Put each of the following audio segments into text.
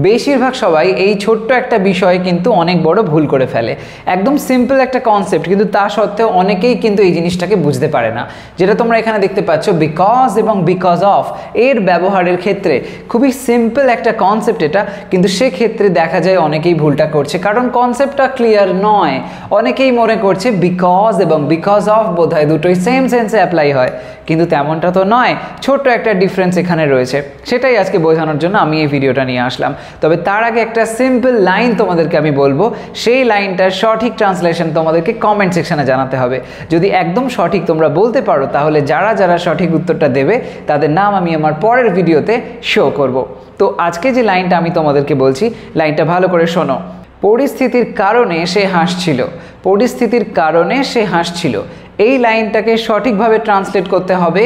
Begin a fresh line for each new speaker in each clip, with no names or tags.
বেশিরভাগ সবাই এই ছোট্ট একটা বিষয়ে কিন্তু অনেক বড় ভুল করে ফেলে। একদম সিম্পল একটা কনসেপ্ট, কিন্তু তা সত্ত্বেও অনেকেই কিন্তু এই জিনিসটাকে বুঝতে পারে না। যেটা তোমরা এখানে দেখতে পাচ্ছ, বিকজ এবং বিকজ অফ এর ব্যবহারের ক্ষেত্রে খুবই সিম্পল একটা কনসেপ্ট এটা, কিন্তু সেক্ষেত্রে দেখা যায় অনেকেই ভুলটা করছে, কারণ কনসেপ্টটা ক্লিয়ার নয়। অনেকেই মনে করছে বিকজ এবং বিকজ অফ বোধহয় দুটোই সেম সেন্সে অ্যাপ্লাই হয়, কিন্তু তেমনটা তো নয়। ছোট্ট একটা ডিফারেন্স এখানে রয়েছে, সেটাই আজকে বোঝানোর জন্য আমি এই ভিডিওটা নিয়ে আসলাম। তবে তার আগে একটা সিম্পল লাইন তোমাদেরকে আমি বলবো, সেই লাইনটার সঠিক ট্রান্সলেশন তোমাদেরকে কমেন্ট সেকশনে জানাতে হবে। যদি একদম সঠিক তোমরা বলতে পারো, তাহলে যারা যারা সঠিক উত্তরটা দেবে তাদের নাম আমি আমার পরের ভিডিওতে শো করব। তো আজকে যে লাইনটা আমি তোমাদেরকে বলছি, লাইনটা ভালো করে শোনো। পরিস্থিতির কারণে সে হাসছিল, পরিস্থিতির কারণে সে হাসছিল। এই লাইনটাকে সঠিকভাবে ট্রান্সলেট করতে হবে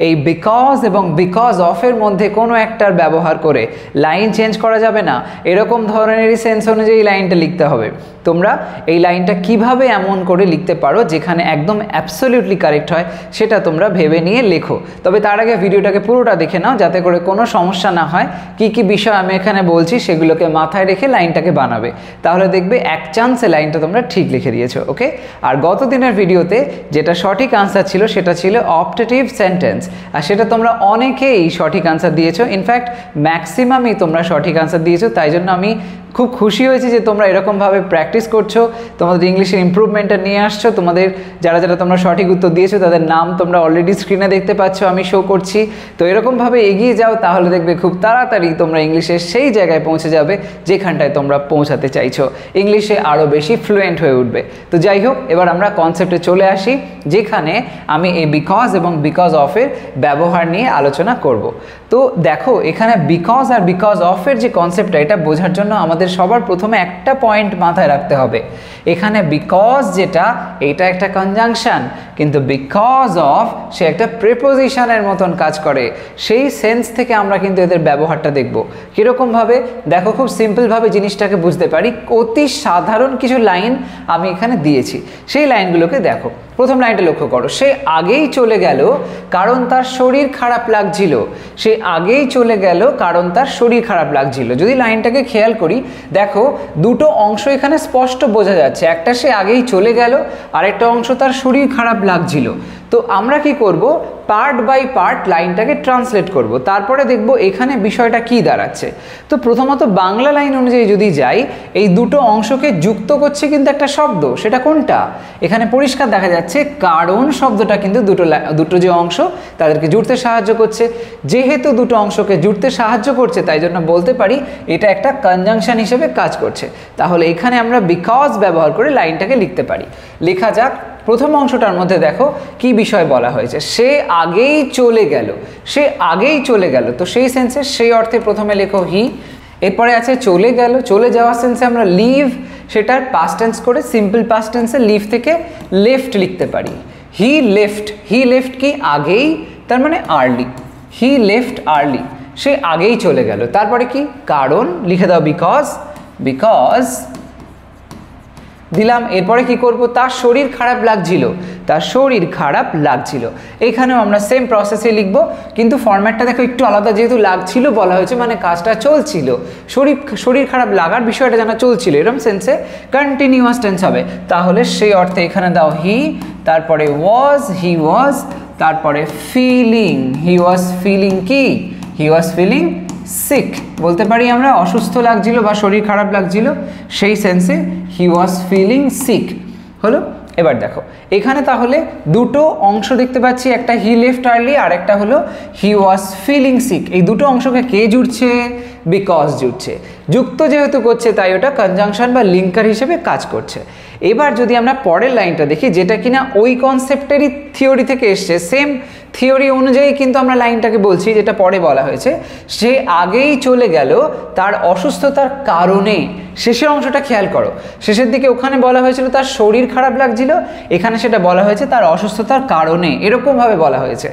এই বিকজ এবং বিকজ অফের মধ্যে কোনো একটার ব্যবহার করে। লাইন চেঞ্জ করা যাবে না, এরকম ধরনেরই সেন্স অনুযায়ী লাইনটা লিখতে হবে। তোমরা এই লাইনটা কিভাবে এমন করে লিখতে পারো যেখানে একদম অ্যাবসলিউটলি কারেক্ট হয়, সেটা তোমরা ভেবে নিয়ে লেখো। তবে তার আগে ভিডিওটাকে পুরোটা দেখে নাও, যাতে করে কোনো সমস্যা না হয়। কি কি বিষয় আমি এখানে বলছি সেগুলোকে মাথায় রেখে লাইনটাকে বানাবে, তাহলে দেখবে এক চান্সে লাইনটা তোমরা ঠিক লিখে দিয়েছো। ওকে, আর গত দিনের ভিডিওতে যেটা সঠিক আনসার ছিল সেটা ছিল অপটেটিভ সেন্টেন্স, আর সেটা তোমরা অনেকেই সঠিক আনসার দিয়েছো। ইনফ্যাক্ট ম্যাক্সিমামই তোমরা সঠিক আনসার দিয়েছো, তাই জন্য আমি খুব খুশি হয়েছি যে তোমরা এরকমভাবে প্র্যাকটিস করছো, তোমাদের ইংলিশের ইমপ্রুভমেন্টটা নিয়ে আসছো। তোমাদের যারা যারা তোমরা সঠিক উত্তর দিয়েছো তাদের নাম তোমরা অলরেডি স্ক্রিনে দেখতে পাচ্ছ, আমি শো করছি। তো এরকমভাবে এগিয়ে যাও, তাহলে দেখবে খুব তাড়াতাড়ি তোমরা ইংলিশের সেই জায়গায় পৌঁছে যাবে যেখানটায় তোমরা পৌঁছাতে চাইছো, ইংলিশে আরও বেশি ফ্লুয়েন্ট হয়ে উঠবে। তো যাই হোক, এবার আমরা কনসেপ্টে চলে আসি, যেখানে আমি এই বিকজ এবং বিকজ অফের ব্যবহার নিয়ে আলোচনা করব। তো দেখো, এখানে বিকজ আর বিকজ অফের যে কনসেপ্টটা, এটা বোঝার জন্য আমাদের সবার প্রথমে একটা পয়েন্ট মাথায় রাখতে হবে। এখানে বিকজ যেটা, এটা একটা কনজাংশন, কিন্তু বিকজ অফ সে একটা প্রিপোজিশনের মতন কাজ করে। সেই সেন্স থেকে আমরা কিন্তু এদের ব্যবহারটা দেখব। কীরকমভাবে দেখো, খুব সিম্পলভাবে জিনিসটাকে বুঝতে পারি। অতি সাধারণ কিছু লাইন আমি এখানে দিয়েছি, সেই লাইনগুলোকে দেখো। প্রথম লাইনটা লক্ষ্য করো, সে আগেই চলে গেল কারণ তার শরীর খারাপ লাগছিল। সে আগেই চলে গেল কারণ তার শরীর খারাপ লাগছিল। যদি লাইনটাকে খেয়াল করি, দেখো দুটো অংশ এখানে স্পষ্ট বোঝা যাচ্ছে। একটা সে আগেই চলে গেল, আরেকটা অংশ তার শরীর খারাপ লাগছিল। তো আমরা কি করব, পার্ট বাই পার্ট লাইনটাকে ট্রান্সলেট করব, তারপরে দেখব এখানে বিষয়টা কি দাঁড়াচ্ছে। তো প্রথমত বাংলা লাইন অনুযায়ী যদি যাই, এই দুটো অংশকে যুক্ত করছে কিন্তু একটা শব্দ, সেটা কোনটা? এখানে পরিষ্কার দেখা যাচ্ছে কারণ শব্দটা কিন্তু দুটো যে অংশ তাদেরকে জুড়তে সাহায্য করছে। যেহেতু দুটো অংশকে জুড়তে সাহায্য করছে, তাই জন্য বলতে পারি এটা একটা কনজাংশন হিসেবে কাজ করছে। তাহলে এখানে আমরা বিকজ ব্যবহার করে লাইনটাকে লিখতে পারি। লেখা যাক। প্রথম অংশটার মধ্যে দেখো কি বিষয় বলা হয়েছে, সে আগেই চলে গেল। সে আগেই চলে গেল, তো সেই সেন্সে সেই অর্থে প্রথমে লেখো হি। এরপরে আছে চলে গেল, চলে যাওয়ার সেন্সে আমরা লিভ, সেটার পাস্ট টেন্স করে সিম্পল পাস্ট টেন্সে লিভ থেকে লেফট লিখতে পারি। হি লেফট, হি লেফট কি আগেই, তার মানে আর্লি। হি লেফট আর্লি, সে আগেই চলে গেল। তারপরে কি কারণ, লিখে দাও বিকজ, বিকজ দিলাম। এরপরে কি করব, তার শরীর খারাপ লাগছিল, তার শরীর খারাপ লাগছিল। এখানেও আমরা সেম প্রসেসে লিখব, কিন্তু ফরম্যাটটা দেখো একটু আলাদা। যেহেতু লাগছিল বলা হয়েছে, মানে কাজটা চলছিল, শরীর খারাপ লাগার বিষয়টা যেন চলছিল, এরকম সেন্সে কন্টিনিউয়াস টেন্স হবে। তাহলে সেই অর্থে এখানে দাও হি, তারপরে ওয়াজ, হি ওয়াজ, তারপরে ফিলিং, হি ওয়াজ ফিলিং কি, হি ওয়াজ ফিলিং সিক। বলতে পারি আমরা অসুস্থ লাগছিল বা শরীর খারাপ লাগছিল, সেই সেন্সে হি ওয়াজ ফিলিং সিক হলো। এবার দেখো এখানে তাহলে দুটো অংশ দেখতে পাচ্ছি, একটা হি লেফট আর্লি আর একটা হলো হি ওয়াজ ফিলিং সিক। এই দুটো অংশকে কে জুড়ছে? বিকজ জুড়ছে। যুক্ত যেহেতু করছে তাই ওটা কনজাংশন বা লিঙ্কার হিসেবে কাজ করছে। এবার যদি আমরা পরের লাইনটা দেখি, যেটা কিনা ওই কনসেপ্টেরই থিওরি থেকে এসছে, সেম থিওরি অনুযায়ী কিন্তু আমরা লাইনটাকে বলছি, যেটা পরে বলা হয়েছে। সে আগেই চলে গেল তার অসুস্থতার কারণে। শেষের অংশটা খেয়াল করো, শেষের দিকে ওখানে বলা হয়েছিল তার শরীর খারাপ লাগছিল, এখানে সেটা বলা হয়েছে তার অসুস্থতার কারণে, এরকমভাবে বলা হয়েছে।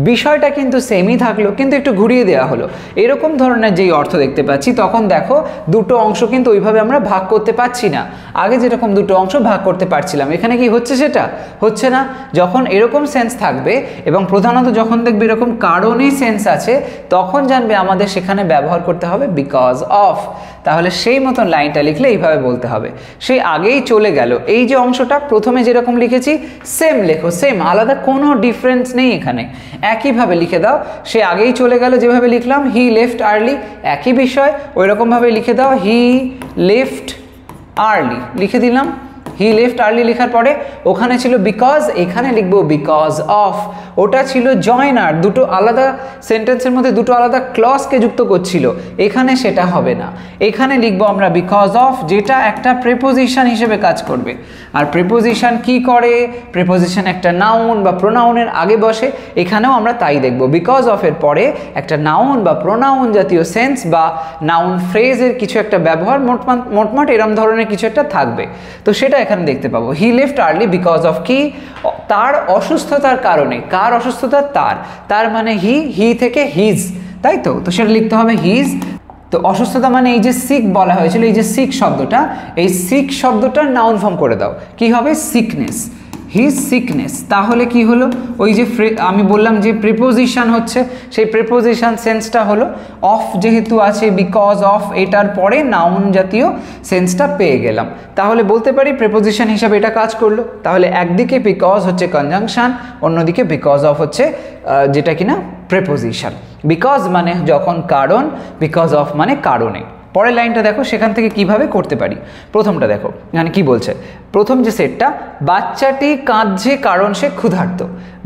বিষয়টা কিন্তু সেমই থাকলো, কিন্তু একটু ঘুরিয়ে দেওয়া হলো। এরকম ধরনের যেই অর্থ দেখতে পাচ্ছি, তখন দেখো দেখো দুটো অংশ কিন্তু ওইভাবে আমরা ভাগ করতে পারছি না। আগে যেরকম দুটো অংশ ভাগ করতে পারছিলাম, এখানে কি হচ্ছে? সেটা হচ্ছে না। যখন এরকম সেন্স থাকবে এবং প্রধানত যখন দেখবে এরকম কারণেই সেন্স আছে, তখন জানবে আমাদের সেখানে ব্যবহার করতে হবে বিকজ অফ। তাহলে সেই মতন লাইনটা লিখলে এইভাবে বলতে হবে, সেই আগেই চলে গেল। এই যে অংশটা প্রথমে যেরকম লিখেছি সেম লেখো, সেম, আলাদা কোনো ডিফারেন্স নেই এখানে, একইভাবে লিখে দাও। সে আগেই চলে গেল যেভাবে লিখলাম, হি লেফট আর্লি, একই বিষয়, ওই রকমভাবে লিখে দাও, হি লেফট আর্লি লিখে দিলাম। হি লেফট আর্লি লেখার পরে ওখানে ছিল বিকজ, এখানে লিখবো বিকজ অফ। ওটা ছিল জয়নার, দুটো আলাদা সেন্টেন্সের মধ্যে দুটো আলাদা ক্লজকে যুক্ত করছিল, এখানে সেটা হবে না। এখানে লিখবো আমরা বিকজ অফ, যেটা একটা প্রিপোজিশন হিসেবে কাজ করবে। আর প্রিপোজিশন কি করে? প্রিপোজিশন একটা নাউন বা প্রোনাউনের আগে বসে, এখানেও আমরা তাই দেখব। বিকজ অফ এর পরে একটা নাউন বা প্রোনাউন জাতীয় সেন্স বা নাউন ফ্রেজের কিছু একটা ব্যবহার মোটমাট এরম ধরনের কিছু একটা থাকবে। তো সেটা এখানে দেখতে পাবো। He left early because of কি? তার অসুস্থতার কারণে। কার অসুস্থতা? তার। তার মানে হি থেকে হিজ, তাই তো? তো সেটা লিখতে হবে হিজ। তো অসুস্থতা মানে এই যে সিক বলা হয়েছিল, এই যে সিক শব্দটা, এই সিক শব্দটার নাউন ফর্ম করে দাও, কি হবে? Sickness, his sickness. তাহলে কি হলো? ওই যে আমি বললাম যে প্রিপোজিশন হচ্ছে, সেই প্রিপোজিশন সেন্সটা হলো অফ, যেহেতু আছে বিকজ অফ, এটার পরে নাউন জাতীয় সেন্সটা পেয়ে গেলাম। তাহলে বলতে পারি প্রিপোজিশন হিসাবে এটা কাজ করলো। তাহলে একদিকে বিকজ হচ্ছে কনজাংশন, অন্যদিকে বিকজ অফ হচ্ছে যেটা কিনা প্রিপোজিশন। বিকজ মানে যখন কারণ, বিকজ অফ মানে কারণে। পরের লাইনটা দেখো, সেখান থেকে কিভাবে করতে পারি। প্রথমটা দেখো মানে কি বলছে, প্রথম যে সেটটা, বাচ্চাটি কাঁদছে কারণ সে ক্ষুধার্ত।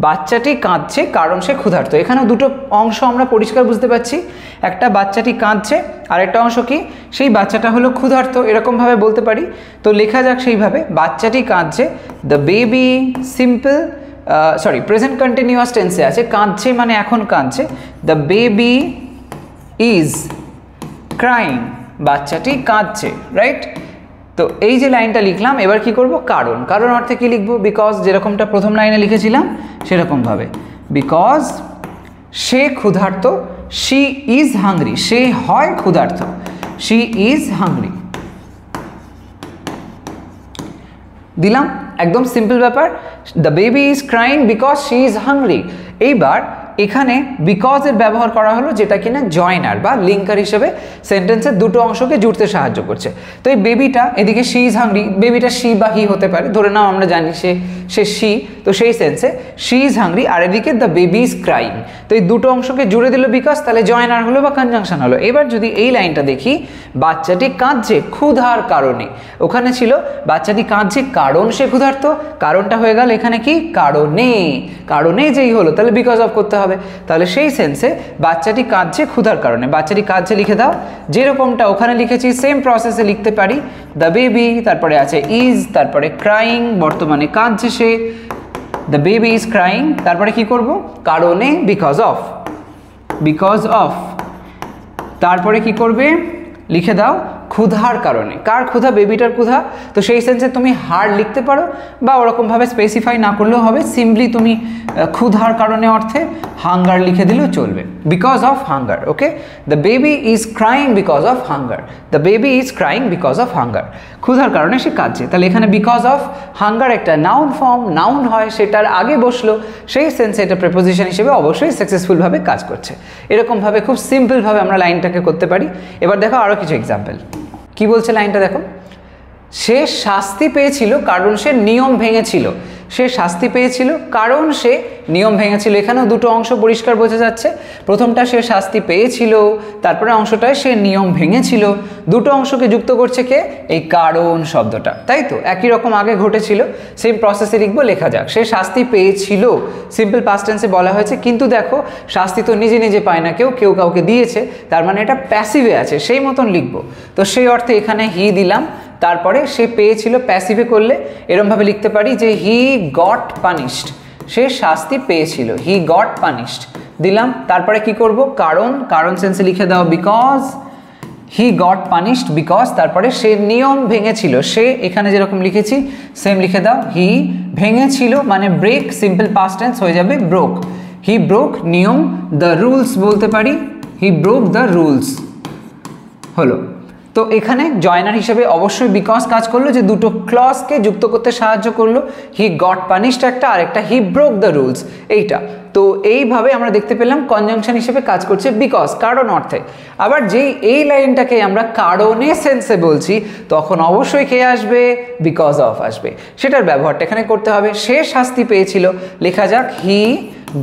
বাচ্চাটি কাঁদছে কারণ সে ক্ষুধার্ত, এখানেও দুটো অংশ আমরা পরিষ্কার বুঝতে পারছি। একটা বাচ্চাটি কাঁদছে, আর একটা অংশ কি? সেই বাচ্চাটা হলো ক্ষুধার্ত, এরকমভাবে বলতে পারি। তো লেখা যাক সেইভাবে, বাচ্চাটি কাঁদছে, the baby, simple present continuous টেন্সে আছে, কাঁদছে মানে এখন কাঁদছে। দ্য বেবি ইজ ক্রাইং, বাচ্চাটি কাঁদছে, রাইট? তো এই যে লাইনটা লিখলাম, এবার কি করব? কারণ। কারণ অর্থে কি লিখবো? বিকজ, যেরকমটা প্রথম লাইনে লিখেছিলাম সেরকমভাবে। বিকজ সে ক্ষুধার্ত, শি ইজ হাংরি, সে হয় ক্ষুধার্ত, শি ইজ হাংরি দিলাম। একদম সিম্পল ব্যাপার। The baby is crying because she is hungry. এইবার এখানে বিকজের ব্যবহার করা হলো, যেটা কিনা জয়নার বা লিঙ্কার হিসেবে সেন্টেন্সের দুটো অংশকে জুড়তে সাহায্য করছে। তো এই বেবিটা, এদিকে শি ইজ হাংরি, বেবিটা শি বা হি হতে পারে, ধরে নাও আমরা জানি সে শি, তো সেই সেন্সে শি ইজ হাংরি, আর এদিকে দ্য বেবি ইজ ক্রাইং। তো এই দুটো অংশকে জুড়ে দিল বিকজ, তাহলে জয়নার হলো বা কনজাংশন হলো। এবার যদি এই লাইনটা দেখি, বাচ্চাটি কাঁদছে ক্ষুধার কারণে, ওখানে ছিল বাচ্চাটি কাঁদছে কারণ সে ক্ষুধার্ত, কারণটা হয়ে গেল এখানে কি? কারণে। কারণে যেই হলো, তাহলে বিকজ অফ করতে হবে। তাহলে সেই সেন্সে বাচ্চাটি কাঁদছে ক্ষুধার কারণে, বাচ্চাটি কাঁদছে লিখে দাও। যেরকমটা ওখানে লিখেছি সেম প্রসেসে লিখতে পারি। দ্য বেবি, তারপরে আছে ইজ, তারপরে ক্রাইং, বর্তমানে কাঁদছে সে, দ্য বেবি ইজ ক্রাইং, তারপরে কি করব? কারণে, বিকজ অফ, বিকজ অফ। তারপরে কি করবে? লিখে দাও ক্ষুধার কারণে। কার ক্ষুধা? বেবিটার ক্ষুধা। তো সেই সেন্সে তুমি হার লিখতে পারো, বা ওরকমভাবে স্পেসিফাই না করলেও হবে, সিম্পলি তুমি ক্ষুধার কারণে অর্থে হাঙ্গার লিখে দিলেও চলবে, because of hunger. Okay, the baby is crying because of hunger, the baby is crying because of hunger, ক্ষুধার কারণে সে কাঁদছে। তাহলে এখানে বিকজ অফ হাঙ্গার একটা নাউন ফর্ম, নাউন হয়, সেটার আগে বসলো, সেই সেন্সে এটা প্রিপোজিশন হিসেবে অবশ্যই সাকসেসফুলভাবে কাজ করছে। এরকমভাবে খুব সিম্পলভাবে আমরা লাইনটাকে করতে পারি। এবার দেখো আরও কিছু এক্সাম্পল। কি বলছে লাইনটা দেখো, সে শাস্তি পেয়েছিল কারণ সে নিয়ম ভেঙেছিল। সে শাস্তি পেয়েছিল কারণ সে নিয়ম ভেঙেছিল। এখানেও দুটো অংশ পরিষ্কার বোঝা যাচ্ছে। প্রথমটা সে শাস্তি পেয়েছিল, তারপরে অংশটায় সে নিয়ম ভেঙেছিল। দুটো অংশকে যুক্ত করছে কে? এই কারণ শব্দটা, তাই তো? একই রকম আগে ঘটেছিল, সেম প্রসেসে লিখবো। লেখা যাক, সে শাস্তি পেয়েছিল, সিম্পল পাস্ট টেন্সে বলা হয়েছে, কিন্তু দেখো শাস্তি তো নিজে নিজে পায় না, কেউ কাউকে দিয়েছে, তার মানে এটা প্যাসিভে আছে, সেই মতন লিখবো। তো সেই অর্থে এখানে হি দিলাম, তারপরে সে পেয়েছিল প্যাসিভে করলে এরমভাবে লিখতে পারি যে হি গট পানিশড, সে শাস্তি পেয়েছিল, হি গট পানিশড দিলাম। তারপরে কি করব? কারণ সেন্সে লিখে দাও because he got punished because, তারপরে সে নিয়ম ভেঙেছিল, সে এখানে যেরকম লিখেছি সেম লিখে দাও, হি ভেঙেছিল মানে ব্রেক, সিম্পল পাস্ট টেন্স হয়ে যাবে ব্রোক, হি ব্রোক নিয়ম, দ্য রুলস বলতে পারি, হি ব্রোক দ্য রুলস হলো। তো এখানে জয়নার হিসেবে অবশ্যই বিকজ কাজ করলো, যে দুটো ক্লজকে যুক্ত করতে সাহায্য করলো। হি গট পানিশড একটা, আর একটা হি ব্রোক দ্য রুলস, এইটা। তো এইভাবে আমরা দেখতে পেলাম কনজাংশন হিসেবে কাজ করছে বিকজ, কারণ অর্থে। আবার যেই এই লাইনটাকে আমরা কারণে সেন্সে বলছি, তখন অবশ্যই কে আসবে? বিকজ অফ আসবে। সেটার ব্যবহারটা এখানে করতে হবে। সে শাস্তি পেয়েছিল, লেখা যাক হি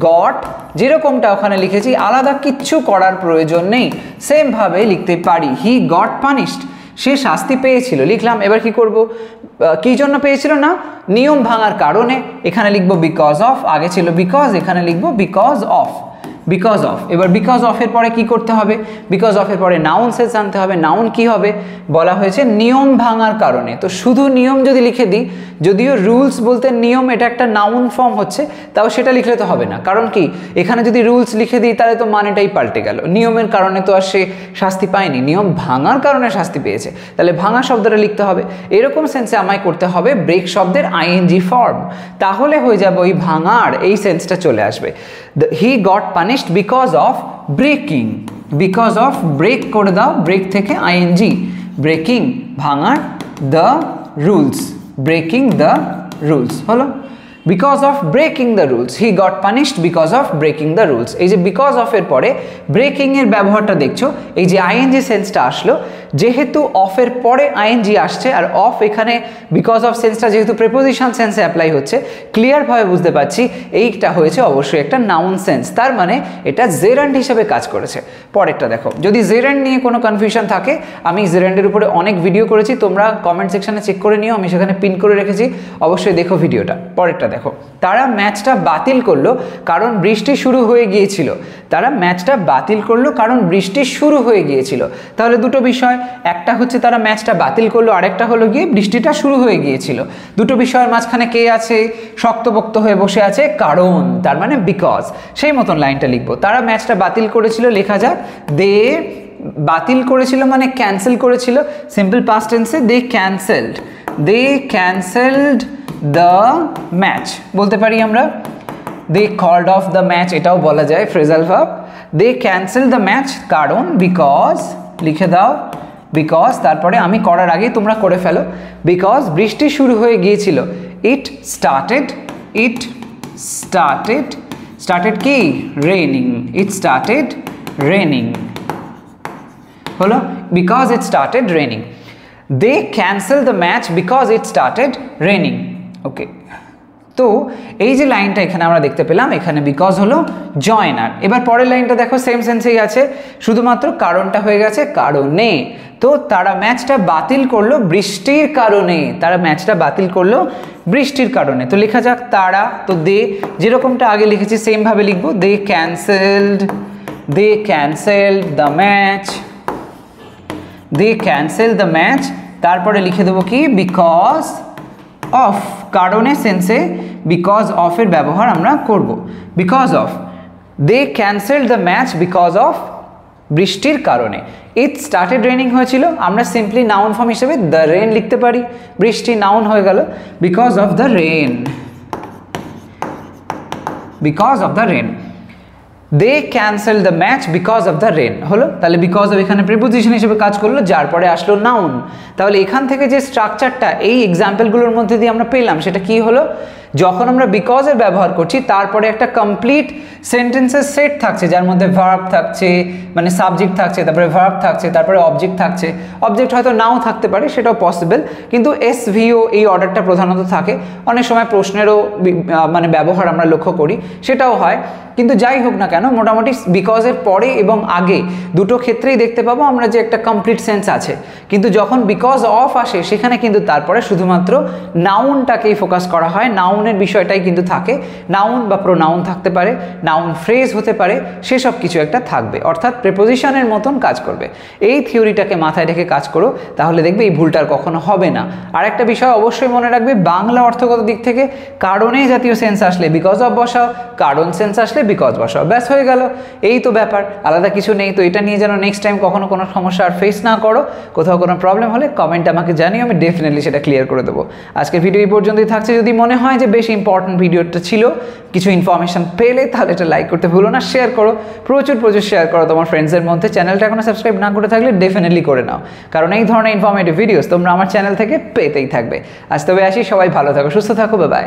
গট, যেরকমটা ওখানে লিখেছি, আলাদা কিচ্ছু করার প্রয়োজন নেই, সেম ভাবে লিখতে পারি। হি গট পানিশড, সে শাস্তি পেয়েছিল, লিখলাম। এবার কি করব? কি জন্য পেয়েছিল? না, নিয়ম ভাঙার কারণে। এখানে লিখবো বিকজ অফ, আগে ছিল বিকজ, এখানে লিখবো বিকজ অফ। Because of. এবার বিকজ অফের পরে কি করতে হবে? বিকজ অফের পরে নাউন সেন্স আনতে হবে। নাউন কি হবে? বলা হয়েছে নিয়ম ভাঙার কারণে। তো শুধু নিয়ম যদি লিখে দিই, যদিও রুলস বলতে নিয়ম এটা একটা নাউন ফর্ম হচ্ছে, তাও সেটা লিখলে তো হবে না। কারণ কি, এখানে যদি রুলস লিখে দিই তাহলে তো মানেটাই পাল্টে গেল। নিয়মের কারণে তো আর সে শাস্তি পায়নি, নিয়ম ভাঙার কারণে শাস্তি পেয়েছে, তাহলে ভাঙা শব্দটা লিখতে হবে। এরকম সেন্সে আমায় করতে হবে ব্রেক শব্দের আইএনজি ফর্ম, তাহলে হয়ে যাবে ওই ভাঙার এই সেন্সটা চলে আসবে। He got punished because of breaking. Because of break করে দাও, ব্রেক থেকে আইএনজি, ব্রেকিং ভাঙার, the rules, breaking the rules হলো। Because of breaking the rules, he got punished because of breaking the rules. এই যে বিকজ অফ এর পরে breaking এর ব্যবহারটা দেখছো, এই যে আইএনজি সেন্সটা আসলো, যেহেতু অফের পরে আইএনজি আসছে, আর অফ এখানে বিকজ অফ সেন্সটা যেহেতু প্রিপোজিশন সেন্সে অ্যাপ্লাই হচ্ছে, ক্লিয়ারভাবে বুঝতে পারছি এইটা হয়েছে অবশ্যই একটা নাউন সেন্স, তার মানে এটা জেরান্ড হিসেবে কাজ করেছে। পরেরটা দেখো, যদি জেরান্ড নিয়ে কোনো কনফিউশন থাকে, আমি জেরান্ডের উপরে অনেক ভিডিও করেছি, তোমরা কমেন্ট সেকশনে চেক করে নিও, আমি সেখানে পিন করে রেখেছি, অবশ্যই দেখো ভিডিওটা। পরেরটা দেখো, তারা ম্যাচটা বাতিল করলো কারণ বৃষ্টি শুরু হয়ে গিয়েছিল। তারা ম্যাচটা বাতিল করলো কারণ বৃষ্টি শুরু হয়ে গিয়েছিল। তাহলে দুটো বিষয়, একটা হচ্ছে তারা ম্যাচটা বাতিল করলো, আরেকটা হলো গিয়ে বৃষ্টিটা শুরু হয়ে গিয়েছিল। দুটো বিষয়ের মাঝখানে কে আছে? শক্তপোক্ত হয়ে বসে আছে কারণ, তার মানে বিকজ। সেই মতন লাইনটা লিখবো। তারা ম্যাচটা বাতিল করেছিল, লেখা যাক দে, বাতিল করেছিল মানে ক্যান্সেল করেছিল, সিম্পল পাস্ট টেন্সে they cancelled, they cancelled the match বলতে পারি আমরা। They called off the match এটাও বলা যায় phrasal verb. They cancel the match কারণ, বিকজ লিখে দাও, বিকজ তারপরে আমি করার আগে তোমরা করে ফেলো। বিকজ বৃষ্টি শুরু হয়ে গিয়েছিল, it started, it started, started কি? রেইনিং, ইট স্টার্টেড রেইনিং হলো, because it started raining. They cancel the match because it started raining. Okay, তো এই যে লাইনটা এখানে আমরা দেখতে পেলাম, এখানে বিকজ হলো জয়নার। এবার পরের লাইনটা দেখো, সেম সেন্সেই আছে, শুধুমাত্র কারণটা হয়ে গেছে কারণে। তো তারা ম্যাচটা বাতিল করলো বৃষ্টির কারণে, তারা ম্যাচটা বাতিল করলো বৃষ্টির কারণে। তো লেখা যাক তারা, তো দে যেরকমটা আগে লিখেছি সেম ভাবে লিখবো, they cancelled, they cancelled the match, they cancel the match, তারপরে লিখে দেবো কি? বিকজ অফ, কারণে সেন্সে বিকজ অফ এর ব্যবহার আমরা করব। Because of, they cancelled the match because of, বৃষ্টির কারণে। ইট স্টার্টেড রেনিং হয়েছিল, আমরা সিম্পলি নাউন ফর্ম হিসেবে দ্য রেন লিখতে পারি, বৃষ্টি নাউন হয়ে গেল, because of the rain, because of the rain. They cancel the match because of the rain হলো। তাহলে বিকজ অফ এখানে প্রিপোজিশন হিসেবে কাজ করলো, যার পরে আসলো নাউন। তাহলে এখান থেকে যে স্ট্রাকচারটা এই এক্সাম্পলগুলোর মধ্যে দিয়ে আমরা পেলাম, সেটা কি হলো? যখন আমরা বিকজের ব্যবহার করছি, তারপরে একটা কমপ্লিট সেন্টেন্সের সেট থাকছে, যার মধ্যে ভার্ব থাকছে, মানে সাবজেক্ট থাকছে, তারপরে ভার্ব থাকছে, তারপরে অবজেক্ট থাকছে। অবজেক্ট হয়তো নাও থাকতে পারে, সেটাও পসিবল, কিন্তু এসভিও এই অর্ডারটা প্রধানত থাকে। অনেক সময় প্রশ্নেরও মানে ব্যবহার আমরা লক্ষ্য করি, সেটাও হয়। কিন্তু যাই হোক না কেন, মোটামুটি বিকজের পরে এবং আগে দুটো ক্ষেত্রেই দেখতে পাবো আমরা যে একটা কমপ্লিট সেন্স আছে। কিন্তু যখন বিকজ অফ আসে, সেখানে কিন্তু তারপরে শুধুমাত্র নাউনটাকেই ফোকাস করা হয়, নাউনের বিষয়টাই কিন্তু থাকে। নাউন বা প্রোনাউন থাকতে পারে, নাউন ফ্রেজ হতে পারে, সেসব কিছু একটা থাকবে, অর্থাৎ প্রিপোজিশনের মতন কাজ করবে। এই থিওরিটাকে মাথায় রেখে কাজ করো, তাহলে দেখবে এই ভুলটা আর কখনো হবে না। আর একটা বিষয় অবশ্যই মনে রাখবে, বাংলা অর্থগত দিক থেকে কারণে জাতীয় সেন্স আসলে বিকজ অফ বসাও, কারণ সেন্স আসলে বিকজ বসাও, ব্যাস হয়ে গেল। এই তো ব্যাপার, আলাদা কিছু নেই। তো এটা নিয়ে যেন নেক্সট টাইম কখনো কোনো সমস্যা আর ফেস না করো। কোথাও কোনো প্রবলেম হলে কমেন্ট আমাকে জানিও, আমি ডেফিনেটলি সেটা ক্লিয়ার করে দেবো। আজকের ভিডিও এই পর্যন্তই থাকছে। যদি মনে হয় যে বেশ ইম্পর্টেন্ট ভিডিওটা ছিল। কিছু ইনফরমেশন পেলে তাহলে এটা লাইক করতে ভুলো না, শেয়ার করো, প্রচুর শেয়ার করো তোমার ফ্রেন্ডসের মধ্যে। চ্যানেলটা এখনো সাবস্ক্রাইব না করে থাকলে ডেফিনেটলি করে নাও, কারণ এই ধরনের ইনফরমেটিভ ভিডিওস তোমরা আমার চ্যানেল থেকে পেতেই থাকবে। আজ তবে আসি, সবাই ভালো থাকো, সুস্থ থাকো, বাই বাই।